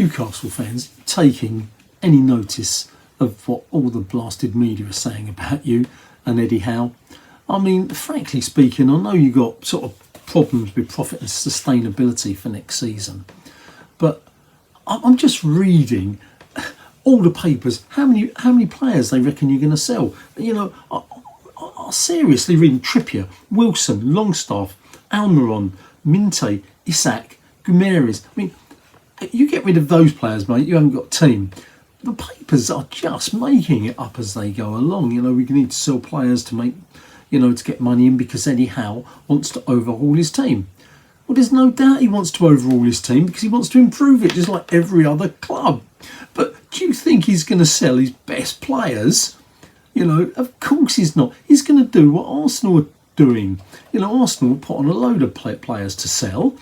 Newcastle fans taking any notice of what all the blasted media are saying about you and Eddie Howe? I mean, frankly speaking, I know you got sort of problems with profit and sustainability for next season, but I'm just reading all the papers. How many players they reckon you're going to sell? You know, I seriously reading Trippier, Wilson, Longstaff, Almiron, Minte, Isak, Guimaraes. I mean, you get rid of those players, mate, you haven't got a team. The papers are just making it up as they go along. You know, we need to sell players to make, you know, to get money in because Eddie Howe wants to overhaul his team. Well, there's no doubt he wants to overhaul his team because he wants to improve it just like every other club. But do you think he's going to sell his best players? You know, of course he's not. He's going to do what Arsenal are doing. You know, Arsenal put on a load of players to sell,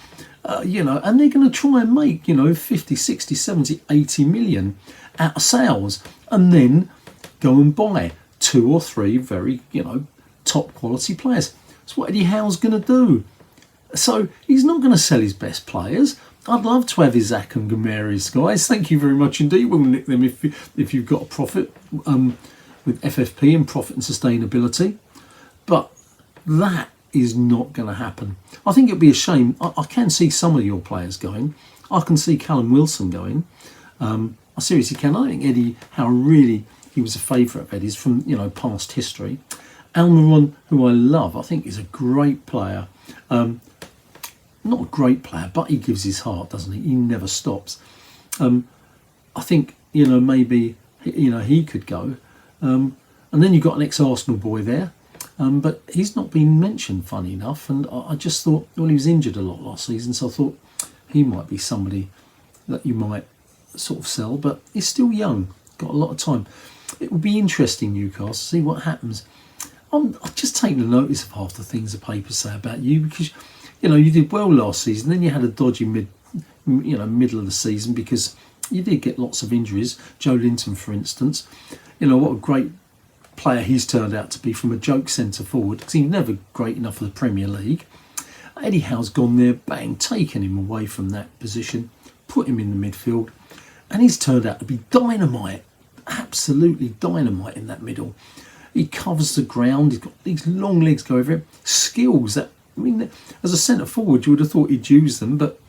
you know, and they're going to try and make, you know, 50, 60, 70, 80 million out of sales and then go and buy 2 or 3 very, you know, top quality players. That's what Eddie Howe's going to do. So he's not going to sell his best players. I'd love to have Isak and Guimaraes, guys. Thank you very much indeed. We'll nick them if you've got a profit with FFP and profit and sustainability. But that is not going to happen. I think it'd be a shame. I can see some of your players going. I can see Callum Wilson going. I seriously can. I think Eddie Howe really, he was a favourite of Eddie's from, you know, past history. Almiron, who I love, I think is a great player. Not a great player, but he gives his heart, doesn't he? He never stops. I think, you know, maybe, you know, he could go. And then you've got an ex-Arsenal boy there. But he's not been mentioned, funny enough. And I just thought, well, he was injured a lot last season, so I thought he might be somebody that you might sort of sell. But he's still young, got a lot of time. It will be interesting, Newcastle, see what happens. I'm just taking a notice of half the things the papers say about you because, you know, you did well last season. Then you had a dodgy middle of the season because you did get lots of injuries. Joe Linton, for instance, you know, what a great player he's turned out to be from a joke centre forward because he's never great enough for the Premier League. Eddie Howe's gone there, bang, taken him away from that position, put him in the midfield, and he's turned out to be dynamite, absolutely dynamite in that middle. He covers the ground, he's got these long legs go over it, skills that, I mean, as a centre forward you would have thought he'd use them, but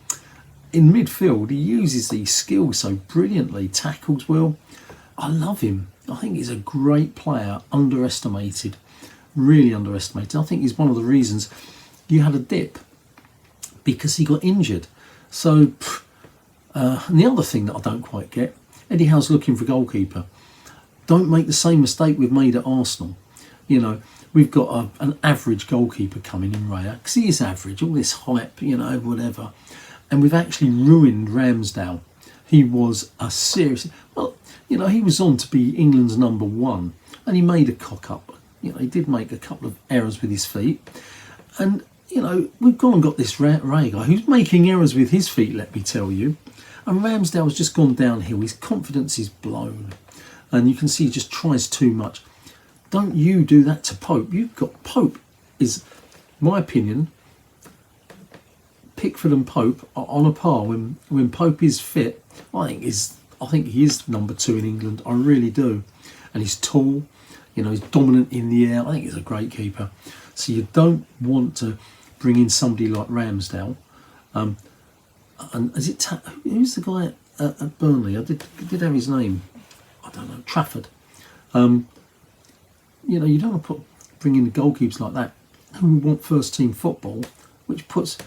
in midfield he uses these skills so brilliantly, tackles well. I love him. I think he's a great player, underestimated, really underestimated. I think he's one of the reasons you had a dip because he got injured. So, and the other thing that I don't quite get, Eddie Howe's looking for a goalkeeper. Don't make the same mistake we've made at Arsenal. You know, we've got an average goalkeeper coming in Raya, because he is average, all this hype, you know, whatever. And we've actually ruined Ramsdale. He was a serious, well, you know, he was on to be England's #1 and he made a cock up. You know, he did make a couple of errors with his feet. And, you know, we've gone and got this Ray guy who's making errors with his feet, let me tell you. And Ramsdale's just gone downhill. His confidence is blown. And you can see he just tries too much. Don't you do that to Pope. You've got Pope is, my opinion, Pickford and Pope are on a par. When Pope is fit, I think he is #2 in England. I really do. And he's tall, you know, he's dominant in the air. I think he's a great keeper. So you don't want to bring in somebody like Ramsdale. And is it who's the guy at Burnley? I did have his name. I don't know, Trafford. You know, you don't want to bring in the goalkeepers like that who want first team football, which puts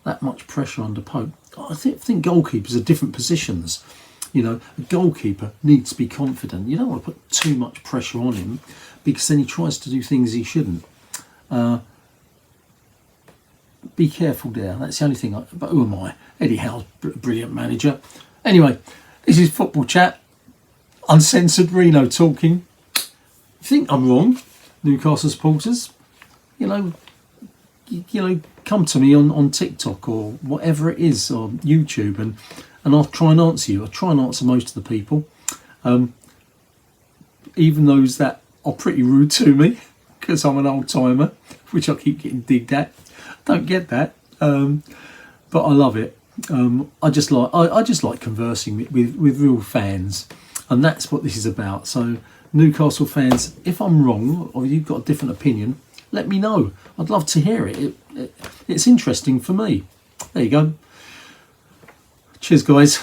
that much pressure under Pope. I think goalkeepers are different positions. You know, a goalkeeper needs to be confident. You don't want to put too much pressure on him because then he tries to do things he shouldn't. Be careful there. That's the only thing. But who am I? Eddie Howe's brilliant manager. Anyway, this is Football Chat. Uncensored Reno talking. You think I'm wrong, Newcastle supporters? You know, come to me on TikTok or whatever it is, or YouTube, and I'll try and answer you. I'll try and answer most of the people, even those that are pretty rude to me because I'm an old timer, which I keep getting digged at. Don't get that, but I love it. I just like conversing with real fans, and that's what this is about. So Newcastle fans, if I'm wrong or you've got a different opinion, let me know. I'd love to hear it. It's interesting for me. There you go. Cheers, guys.